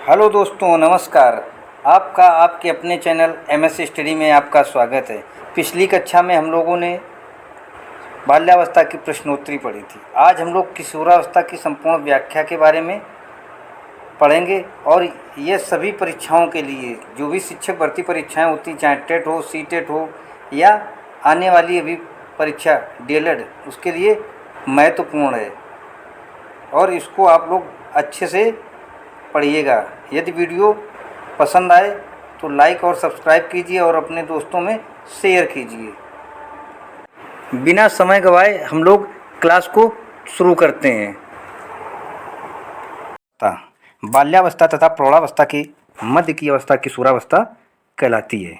Hello दोस्तों, नमस्कार। आपका आपके अपने चैनल एमएस स्टडी में आपका स्वागत है। पिछली कक्षा में हम लोगों ने बाल्यावस्था की प्रश्नोत्तरी पढ़ी थी। आज हम लोग किशोरावस्था की संपूर्ण व्याख्या के बारे में पढ़ेंगे और ये सभी परीक्षाओं के लिए, जो भी शिक्षक भर्ती परीक्षाएं होती, चाहे टेट हो, सी टेट हो या आने वाली अभी परीक्षा डीएलएड, उसके लिए महत्वपूर्ण है और इसको आप लोग अच्छे से पढ़िएगा। यदि वीडियो पसंद आए तो लाइक और सब्सक्राइब कीजिए और अपने दोस्तों में शेयर कीजिए। बिना समय गवाए हम लोग क्लास को शुरू करते हैं। बाल्यावस्था तथा प्रौढ़ावस्था की मध्य की अवस्था किशोरावस्था कहलाती है।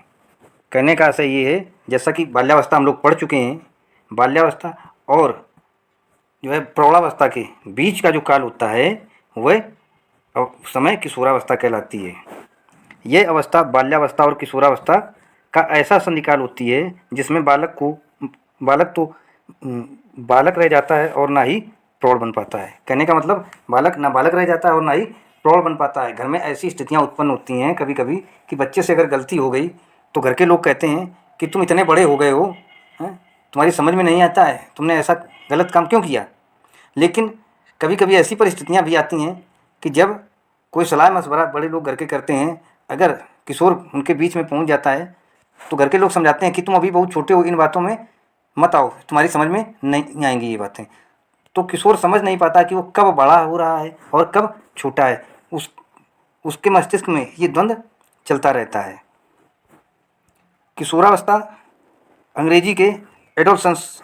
कहने का आशय ये है, जैसा कि बाल्यावस्था हम लोग पढ़ चुके हैं, बाल्यावस्था और जो है प्रौढ़ावस्था के बीच का जो काल होता है वह समय किशोरावस्था कहलाती है। यह अवस्था बाल्यावस्था और किशोरावस्था का ऐसा संधिकाल होती है जिसमें बालक रह जाता है और ना ही प्रौढ़ बन पाता है। कहने का मतलब बालक ना बालक रह जाता है और ना ही प्रौढ़ बन पाता है। घर में ऐसी स्थितियां उत्पन्न होती हैं कभी कभी कि बच्चे से अगर गलती हो गई तो घर के लोग कहते हैं कि तुम इतने बड़े हो गए हो, तुम्हारी समझ में नहीं आता है, तुमने ऐसा गलत काम क्यों किया। लेकिन कभी कभी ऐसी परिस्थितियां भी आती हैं कि जब कोई सलाह मशवरा बड़े लोग घर के करते हैं, अगर किशोर उनके बीच में पहुंच जाता है तो घर के लोग समझाते हैं कि तुम अभी बहुत छोटे हो, इन बातों में मत आओ, तुम्हारी समझ में नहीं आएंगी ये बातें। तो किशोर समझ नहीं पाता कि वो कब बड़ा हो रहा है और कब छोटा है। उसके मस्तिष्क में ये द्वंद्व चलता रहता है। किशोरावस्था अंग्रेजी के एडोलसेंस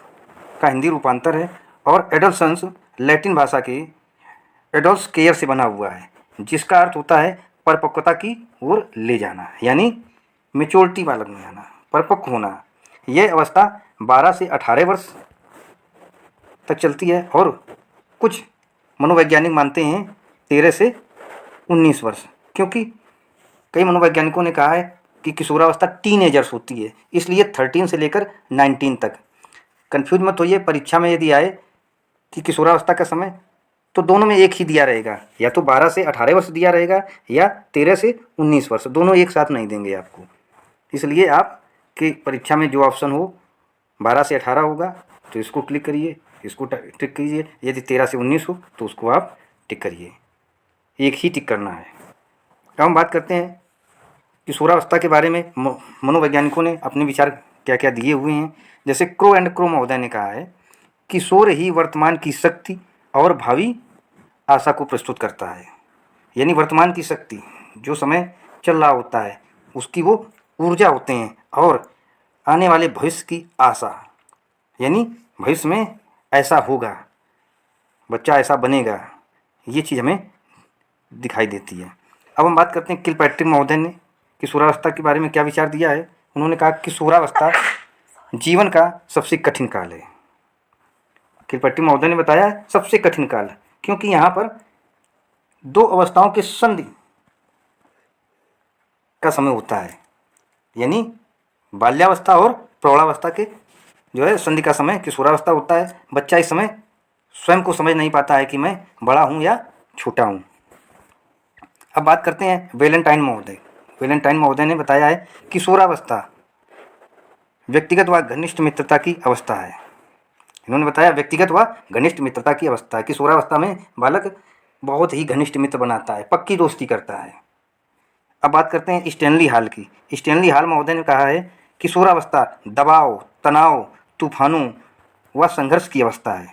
का हिंदी रूपांतर है और एडोलसेंस लैटिन भाषा के एडोल्स केयर से बना हुआ है, जिसका अर्थ होता है परिपक्वता की ओर ले जाना, यानी मेच्योरिटी वाला में जाना, परिपक्व होना। यह अवस्था 12 से 18 वर्ष तक चलती है और कुछ मनोवैज्ञानिक मानते हैं 13 से 19 वर्ष, क्योंकि कई मनोवैज्ञानिकों ने कहा है कि किशोरावस्था टीनेजर्स होती है, इसलिए 13 से लेकर 19 तक। कन्फ्यूज मत होइए, परीक्षा में यदि आए कि किशोरावस्था का समय, तो दोनों में एक ही दिया रहेगा, या तो 12 से 18 वर्ष दिया रहेगा या 13 से 19 वर्ष, दोनों एक साथ नहीं देंगे आपको। इसलिए आपकी परीक्षा में जो ऑप्शन हो 12 से 18 होगा तो इसको क्लिक करिए, इसको टिक कीजिए। यदि 13 से 19 हो तो उसको आप टिक करिए, एक ही टिक करना है। अब हम बात करते हैं किशोरावस्था के बारे में। मनोवैज्ञानिकों ने अपने विचार क्या क्या दिए हुए हैं। जैसे क्रो एंड क्रो महोदय ने कहा है, किशोर ही वर्तमान की शक्ति और भावी आशा को प्रस्तुत करता है। यानी वर्तमान की शक्ति, जो समय चल रहा होता है, उसकी वो ऊर्जा होते हैं, और आने वाले भविष्य की आशा, यानी भविष्य में ऐसा होगा, बच्चा ऐसा बनेगा, ये चीज़ हमें दिखाई देती है। अब हम बात करते हैं किलपैट्रिक महोदय ने किशोरावस्था के बारे में क्या विचार दिया है। उन्होंने कहा किशोरावस्था जीवन का सबसे कठिन काल है। किलपैट्रिक महोदय ने बताया सबसे कठिन काल, क्योंकि यहाँ पर दो अवस्थाओं के संधि का समय होता है, यानी बाल्यावस्था और प्रौढ़ावस्था के जो है संधि का समय किशोरावस्था होता है। बच्चा इस समय स्वयं को समझ नहीं पाता है कि मैं बड़ा हूँ या छोटा हूँ। अब बात करते हैं वैलेंटाइन महोदय। वैलेंटाइन महोदय ने बताया है किशोरावस्था व्यक्तिगत व घनिष्ठ मित्रता की अवस्था है। इन्होंने बताया व्यक्तिगत व घनिष्ठ मित्रता की अवस्था है। किशोरावस्था में बालक बहुत ही घनिष्ठ मित्र बनाता है, पक्की दोस्ती करता है। अब बात करते हैं स्टैनली हॉल की। स्टैनली हॉल महोदय ने कहा है किशोरावस्था दबाव, तनाव, तूफानों व संघर्ष की अवस्था है।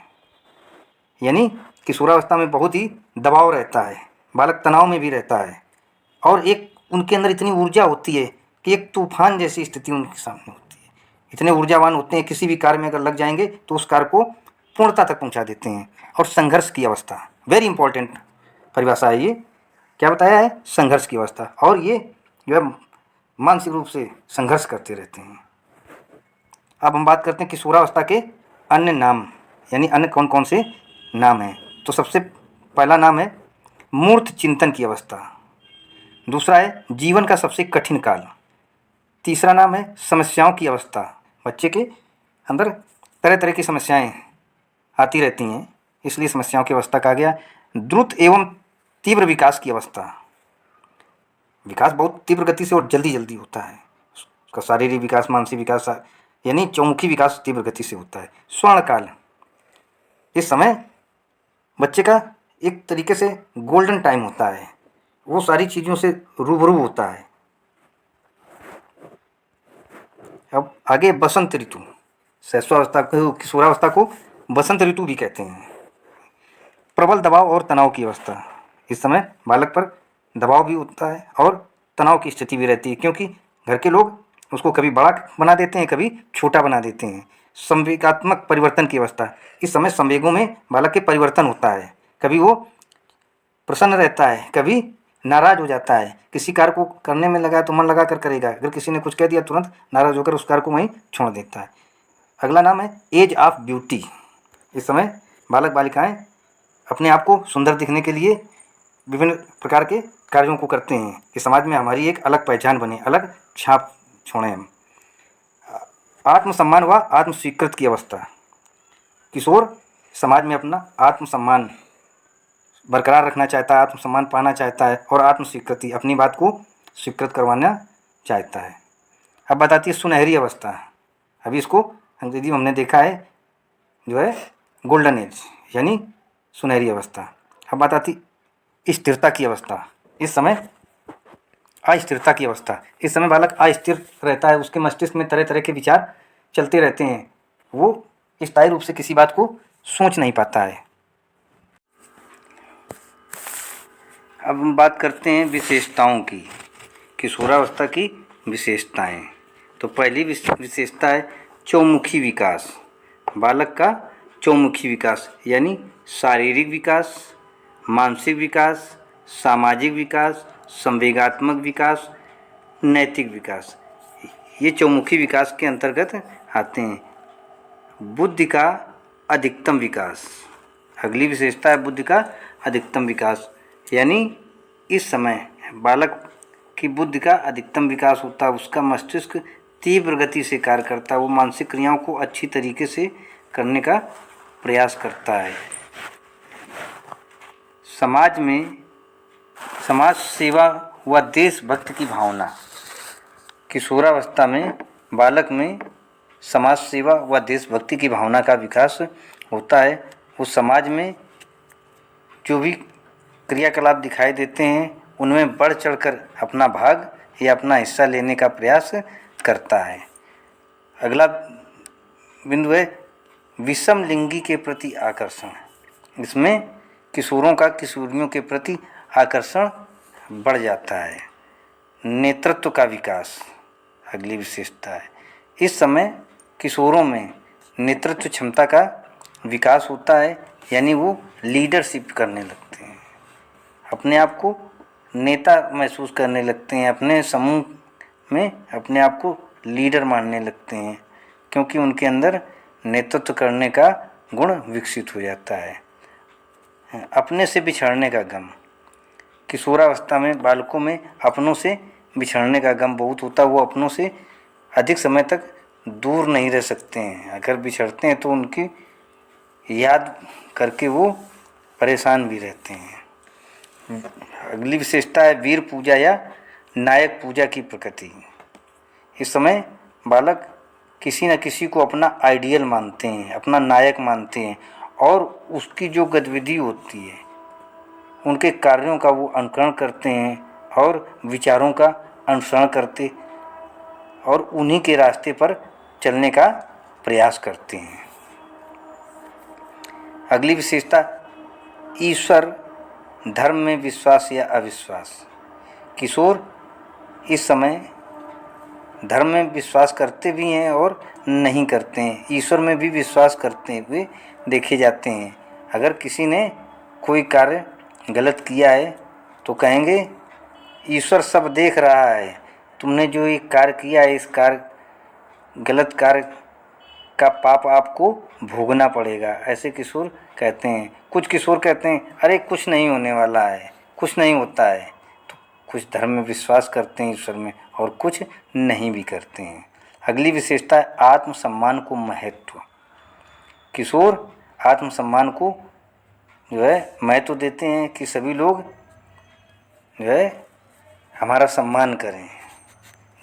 यानी किशोरावस्था में बहुत ही दबाव रहता है, बालक तनाव में भी रहता है, और एक उनके अंदर इतनी ऊर्जा होती है कि एक तूफान जैसी स्थिति उनके सामने होती है। इतने ऊर्जावान होते हैं, किसी भी कार्य में अगर लग जाएंगे तो उस कार्य को पूर्णता तक पहुंचा देते हैं। और संघर्ष की अवस्था, वेरी इंपॉर्टेंट परिभाषा है ये। क्या बताया है? संघर्ष की अवस्था। और ये जो है मानसिक रूप से संघर्ष करते रहते हैं। अब हम बात करते हैं किशोरावस्था के अन्य नाम, यानी अन्य कौन कौन से नाम हैं। तो सबसे पहला नाम है मूर्त चिंतन की अवस्था। दूसरा है जीवन का सबसे कठिन काल। तीसरा नाम है समस्याओं की अवस्था। बच्चे के अंदर तरह तरह की समस्याएं आती रहती हैं, इसलिए समस्याओं की अवस्था कहा गया। द्रुत एवं तीव्र विकास की अवस्था। विकास बहुत तीव्र गति से और जल्दी जल्दी होता है। उसका शारीरिक विकास, मानसिक विकास, यानी चौमुखी विकास तीव्र गति से होता है। स्वर्णकाल, इस समय बच्चे का एक तरीके से गोल्डन टाइम होता है, वो सारी चीज़ों से रूबरू होता है। अब आगे बसंत ऋतु, शैशवावस्था को, किशोरावस्था को बसंत ऋतु भी कहते हैं। प्रबल दबाव और तनाव की अवस्था, इस समय बालक पर दबाव भी होता है और तनाव की स्थिति भी रहती है, क्योंकि घर के लोग उसको कभी बड़ा बना देते हैं, कभी छोटा बना देते हैं। संवेगात्मक परिवर्तन की अवस्था, इस समय संवेगों में बालक के परिवर्तन होता है। कभी वो प्रसन्न रहता है, कभी नाराज हो जाता है। किसी कार्य को करने में लगा तो मन लगा कर करेगा, अगर किसी ने कुछ कह दिया तुरंत नाराज होकर उस कार्य को वहीं छोड़ देता है। अगला नाम है एज ऑफ ब्यूटी, इस समय बालक बालिकाएं अपने आप को सुंदर दिखने के लिए विभिन्न प्रकार के कार्यों को करते हैं कि समाज में हमारी एक अलग पहचान बने, अलग छाप छोड़ें हम। आत्मसम्मान व आत्मस्वीकृत की अवस्था, किशोर समाज में अपना आत्मसम्मान बरकरार रखना चाहता है, आत्मसम्मान पाना चाहता है और आत्मस्वीकृति, अपनी बात को स्वीकृत करवाना चाहता है। अब बताती है सुनहरी अवस्था, अभी इसको अंग्रेजी में हमने देखा है जो है गोल्डन एज, यानी सुनहरी अवस्था। अब बताती स्थिरता की अवस्था, इस समय अस्थिरता की अवस्था, इस समय बालक अस्थिर रहता है, उसके मस्तिष्क में तरह तरह के विचार चलते रहते हैं, वो स्थायी रूप से किसी बात को सोच नहीं पाता है। अब हम बात करते हैं विशेषताओं की, किशोरावस्था की विशेषताएं। तो पहली विशेषता है चौमुखी विकास, बालक का चौमुखी विकास, यानी शारीरिक विकास, मानसिक विकास, सामाजिक विकास, संवेगात्मक विकास, नैतिक विकास, ये चौमुखी विकास के अंतर्गत आते हैं। बुद्धि का अधिकतम विकास, अगली विशेषता है बुद्धि का अधिकतम विकास, यानी इस समय बालक की बुद्धि का अधिकतम विकास होता है, उसका मस्तिष्क तीव्र गति से कार्य करता है, वो मानसिक क्रियाओं को अच्छी तरीके से करने का प्रयास करता है। समाज में समाज सेवा व देशभक्ति की भावना, किशोरावस्था में बालक में समाज सेवा व देशभक्ति की भावना का विकास होता है। वो समाज में जो भी क्रियाकलाप दिखाई देते हैं उनमें बढ़ चढ़कर अपना भाग या अपना हिस्सा लेने का प्रयास करता है। अगला बिंदु है विषम लिंगी के प्रति आकर्षण, इसमें किशोरों का किशोरियों के प्रति आकर्षण बढ़ जाता है। नेतृत्व का विकास अगली विशेषता है, इस समय किशोरों में नेतृत्व क्षमता का विकास होता है, यानी वो लीडरशिप करने लगते हैं, अपने आप को नेता महसूस करने लगते हैं, अपने समूह में अपने आप को लीडर मानने लगते हैं, क्योंकि उनके अंदर नेतृत्व करने का गुण विकसित हो जाता है। अपने से बिछड़ने का गम, किशोरावस्था में बालकों में अपनों से बिछड़ने का गम बहुत होता है, वो अपनों से अधिक समय तक दूर नहीं रह सकते हैं, अगर बिछड़ते हैं तो उनकी याद करके वो परेशान भी रहते हैं। अगली विशेषता है वीर पूजा या नायक पूजा की प्रकृति, इस समय बालक किसी न किसी को अपना आइडियल मानते हैं, अपना नायक मानते हैं और उसकी जो गतिविधि होती है उनके कार्यों का वो अनुकरण करते हैं और विचारों का अनुसरण करते और उन्हीं के रास्ते पर चलने का प्रयास करते हैं। अगली विशेषता ईश्वर, धर्म में विश्वास या अविश्वास, किशोर इस समय धर्म में विश्वास करते भी हैं और नहीं करते हैं, ईश्वर में भी विश्वास करते हुए देखे जाते हैं। अगर किसी ने कोई कार्य गलत किया है तो कहेंगे ईश्वर सब देख रहा है, तुमने जो ये कार्य किया है इस गलत कार्य का पाप आपको भोगना पड़ेगा, ऐसे किशोर कहते हैं। कुछ किशोर कहते हैं अरे कुछ नहीं होने वाला है, कुछ नहीं होता है, तो कुछ धर्म में विश्वास करते हैं ईश्वर में और कुछ नहीं भी करते हैं। अगली विशेषता है आत्मसम्मान को महत्व, किशोर आत्मसम्मान को जो है महत्व देते हैं कि सभी लोग जो है हमारा सम्मान करें,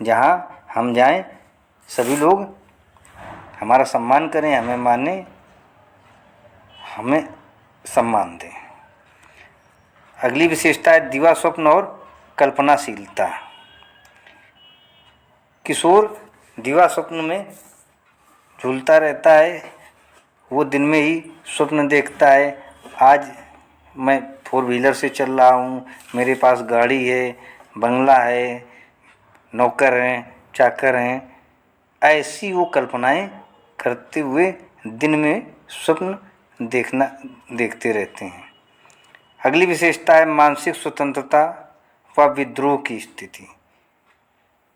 जहाँ हम जाएं सभी लोग हमारा सम्मान करें, हमें मानें, हमें सम्मान दें। अगली विशेषता है दिवा स्वप्न और कल्पनाशीलता। किशोर दिवा स्वप्न में झूलता रहता है। वो दिन में ही स्वप्न देखता है, आज मैं 4 व्हीलर से चल रहा हूँ, मेरे पास गाड़ी है, बंगला है, नौकर हैं, चाकर हैं। ऐसी वो कल्पनाएं करते हुए दिन में स्वप्न देखते रहते हैं। अगली विशेषता है मानसिक स्वतंत्रता व विद्रोह की स्थिति।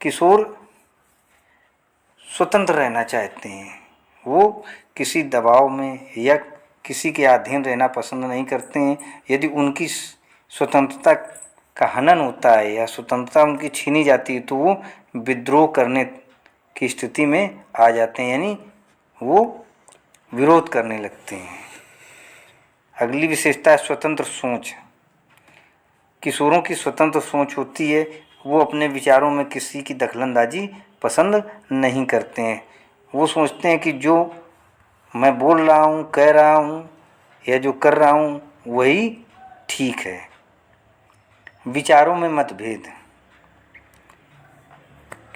किशोर स्वतंत्र रहना चाहते हैं, वो किसी दबाव में या किसी के अधीन रहना पसंद नहीं करते हैं। यदि उनकी स्वतंत्रता का हनन होता है या स्वतंत्रता उनकी छीनी जाती है तो वो विद्रोह करने की स्थिति में आ जाते हैं, यानी वो विरोध करने लगते हैं। अगली विशेषता है स्वतंत्र सोच। किशोरों की स्वतंत्र सोच होती है, वो अपने विचारों में किसी की दखलंदाजी पसंद नहीं करते हैं। वो सोचते हैं कि जो मैं बोल रहा हूँ, कह रहा हूँ या जो कर रहा हूँ वही ठीक है। विचारों में मतभेद।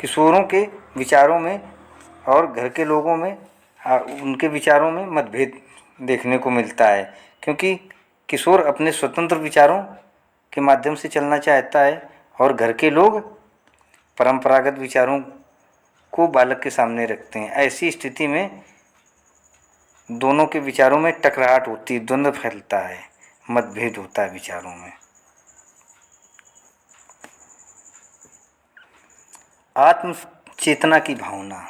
किशोरों के विचारों में और घर के लोगों में उनके विचारों में मतभेद देखने को मिलता है, क्योंकि किशोर अपने स्वतंत्र विचारों के माध्यम से चलना चाहता है और घर के लोग परंपरागत विचारों को बालक के सामने रखते हैं। ऐसी स्थिति में दोनों के विचारों में टकराहट होती है, द्वंद्व फैलता है, मतभेद होता है विचारों में। आत्म चेतना की भावना।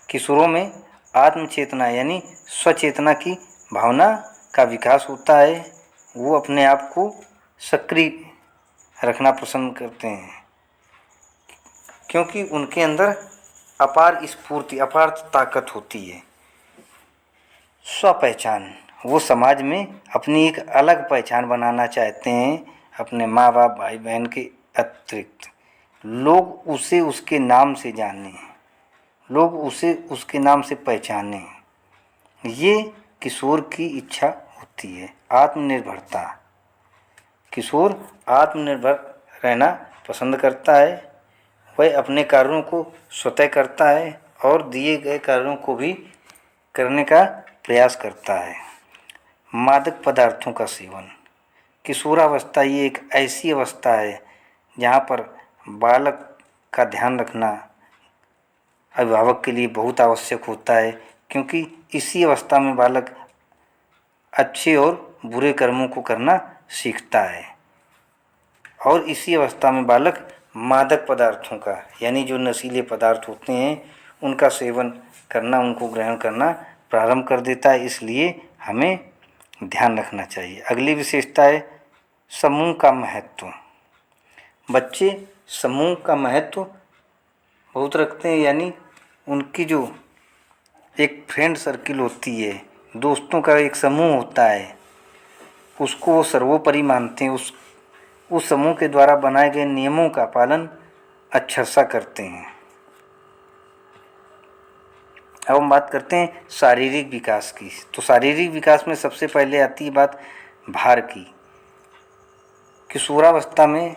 किशोरों में आत्म चेतना यानी स्वचेतना की भावना का विकास होता है। वो अपने आप को सक्रिय रखना पसंद करते हैं, क्योंकि उनके अंदर अपार स्फूर्ति, अपार ताकत होती है। स्वपहचान। वो समाज में अपनी एक अलग पहचान बनाना चाहते हैं, अपने माँ बाप भाई बहन के अतिरिक्त। लोग उसे उसके नाम से जाने, लोग उसे उसके नाम से पहचाने, ये किशोर की इच्छा होती है। आत्मनिर्भरता। किशोर आत्मनिर्भर रहना पसंद करता है। वह अपने कार्यों को स्वतः करता है और दिए गए कार्यों को भी करने का प्रयास करता है। मादक पदार्थों का सेवन। किशोरावस्था ये एक ऐसी अवस्था है जहाँ पर बालक का ध्यान रखना अभिभावक के लिए बहुत आवश्यक होता है, क्योंकि इसी अवस्था में बालक अच्छे और बुरे कर्मों को करना सीखता है और इसी अवस्था में बालक मादक पदार्थों का यानी जो नशीले पदार्थ होते हैं उनका सेवन करना, उनको ग्रहण करना प्रारंभ कर देता है। इसलिए हमें ध्यान रखना चाहिए। अगली विशेषता है समूह का महत्व। बच्चे समूह का महत्व बहुत रखते हैं, यानी उनकी जो एक फ्रेंड सर्किल होती है, दोस्तों का एक समूह होता है, उसको वो सर्वोपरि मानते हैं। उस समूह के द्वारा बनाए गए नियमों का पालन अक्षरशः करते हैं। अब हम बात करते हैं शारीरिक विकास की। तो शारीरिक विकास में सबसे पहले आती है बात भार की। किशोरावस्था में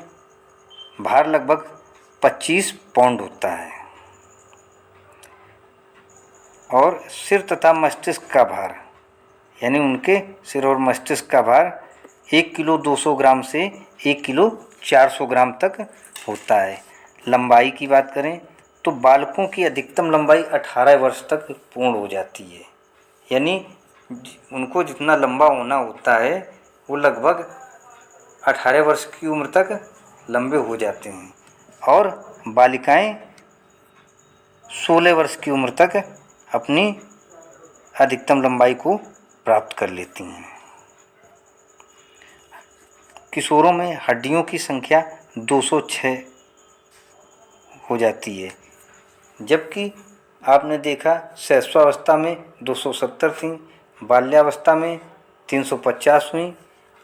भार लगभग 25 पाउंड होता है और सिर तथा मस्तिष्क का भार यानी उनके सिर और मस्तिष्क का भार 1 किलो 200 ग्राम से 1 किलो 400 ग्राम तक होता है। लंबाई की बात करें तो बालकों की अधिकतम लंबाई 18 वर्ष तक पूर्ण हो जाती है, यानी उनको जितना लंबा होना होता है वो लगभग 18 वर्ष की उम्र तक लंबे हो जाते हैं और बालिकाएं 16 वर्ष की उम्र तक अपनी अधिकतम लंबाई को प्राप्त कर लेती हैं। किशोरों में हड्डियों की संख्या 206 हो जाती है, जबकि आपने देखा शैशवावस्था में 270 थी, बाल्यावस्था में 350 हुई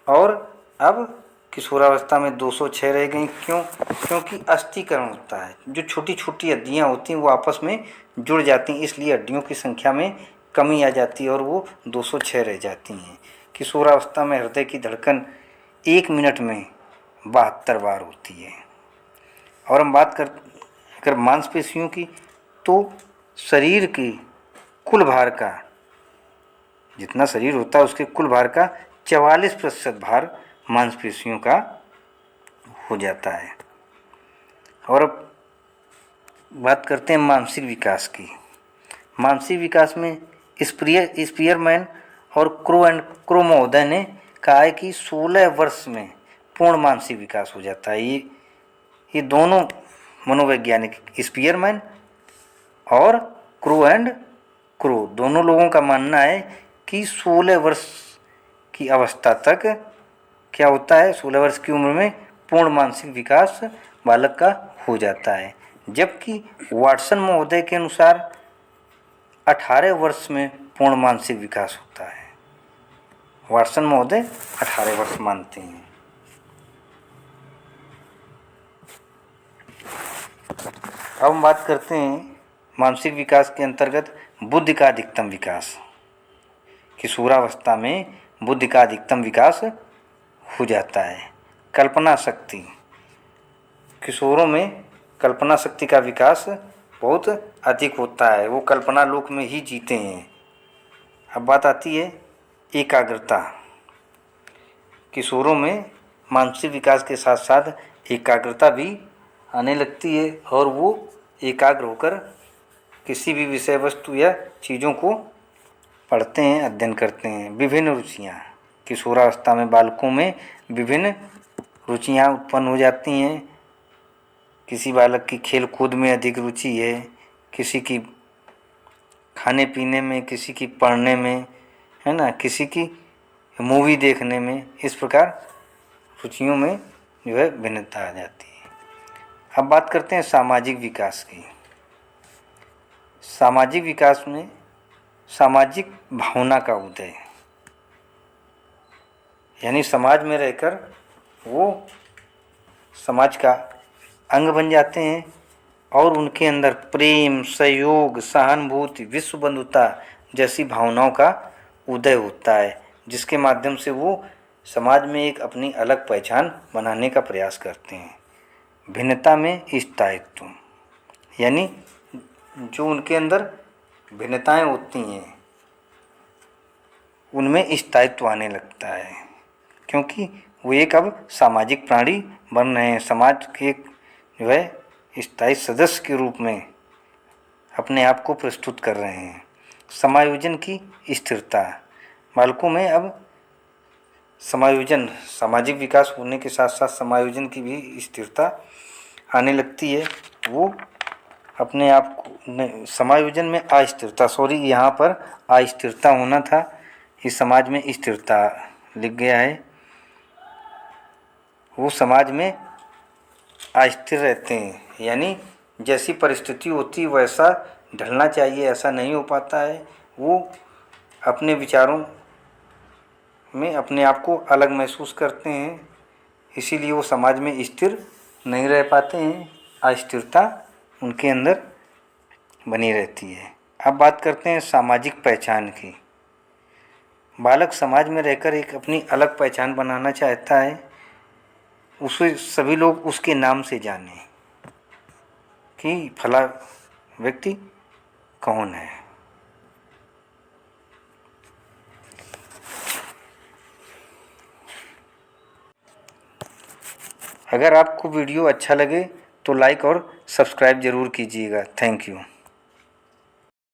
और अब किशोरावस्था में 206 रह गई। क्यों? क्योंकि अस्थीकरण होता है, जो छोटी छोटी हड्डियाँ होती हैं वो आपस में जुड़ जाती हैं, इसलिए हड्डियों की संख्या में कमी आ जाती है और वो 206 रह जाती हैं। किशोरावस्था में हृदय की धड़कन 1 मिनट में 72 बार होती है। और हम बात अगर मांसपेशियों की, तो शरीर के कुल भार का, जितना शरीर होता है उसके कुल भार का 44% भार मांसपेशियों का हो जाता है। और अब बात करते हैं मानसिक विकास की। मानसिक विकास में स्पीयरमैन और क्रो महोदय ने कहा है कि 16 वर्ष में पूर्ण मानसिक विकास हो जाता है। ये दोनों मनोवैज्ञानिक, स्पीयरमैन और क्रो दोनों लोगों का मानना है कि 16 वर्ष की अवस्था तक क्या होता है, 16 वर्ष की उम्र में पूर्ण मानसिक विकास बालक का हो जाता है। जबकि वाटसन महोदय के अनुसार 18 वर्ष में पूर्ण मानसिक विकास होता है। वाटसन महोदय 18 वर्ष मानते हैं। अब हम बात करते हैं मानसिक विकास के अंतर्गत बुद्धि का अधिकतम विकास। किशोरावस्था में बुद्धि का अधिकतम विकास हो जाता है। कल्पना शक्ति, किशोरों में कल्पना शक्ति का विकास बहुत अधिक होता है, वो कल्पना लोक में ही जीते हैं। अब बात आती है एकाग्रता। किशोरों में मानसिक विकास के साथ साथ एकाग्रता भी आने लगती है और वो एकाग्र होकर किसी भी विषय वस्तु या चीज़ों को पढ़ते हैं, अध्ययन करते हैं। विभिन्न रुचियाँ, किशोरावस्था में बालकों में विभिन्न रुचियाँ उत्पन्न हो जाती हैं। किसी बालक की खेल कूद में अधिक रुचि है, किसी की खाने पीने में, किसी की पढ़ने में, है ना, किसी की मूवी देखने में। इस प्रकार रुचियों में जो है भिन्नता आ जाती है। अब बात करते हैं सामाजिक विकास की। सामाजिक विकास में सामाजिक भावना का उदय, यानी समाज में रहकर वो समाज का अंग बन जाते हैं और उनके अंदर प्रेम, सहयोग, सहानुभूति, विश्व बंधुता जैसी भावनाओं का उदय होता है, जिसके माध्यम से वो समाज में एक अपनी अलग पहचान बनाने का प्रयास करते हैं। भिन्नता में स्थायित्व, यानी जो उनके अंदर भिन्नताएं होती हैं उनमें स्थायित्व आने लगता है, क्योंकि वो एक अब सामाजिक प्राणी बन रहे हैं। समाज के जो है स्थायी सदस्य के रूप में अपने आप को प्रस्तुत कर रहे हैं। समायोजन की स्थिरता, बालकों में अब समायोजन, सामाजिक विकास होने के साथ साथ समायोजन की भी स्थिरता आने लगती है। वो अपने आप को समायोजन में अस्थिरता, यहाँ पर अस्थिरता होना था, इस समाज में स्थिरता लिख गया है। वो समाज में अस्थिर रहते हैं, यानी जैसी परिस्थिति होती वैसा ढलना चाहिए, ऐसा नहीं हो पाता है। वो अपने विचारों में अपने आप को अलग महसूस करते हैं, इसीलिए वो समाज में स्थिर नहीं रह पाते हैं। अस्थिरता उनके अंदर बनी रहती है। अब बात करते हैं सामाजिक पहचान की। बालक समाज में रहकर एक अपनी अलग पहचान बनाना चाहता है, उसे सभी लोग उसके नाम से जाने कि फला व्यक्ति कौन है। अगर आपको वीडियो अच्छा लगे तो लाइक और सब्सक्राइब ज़रूर कीजिएगा। Thank you.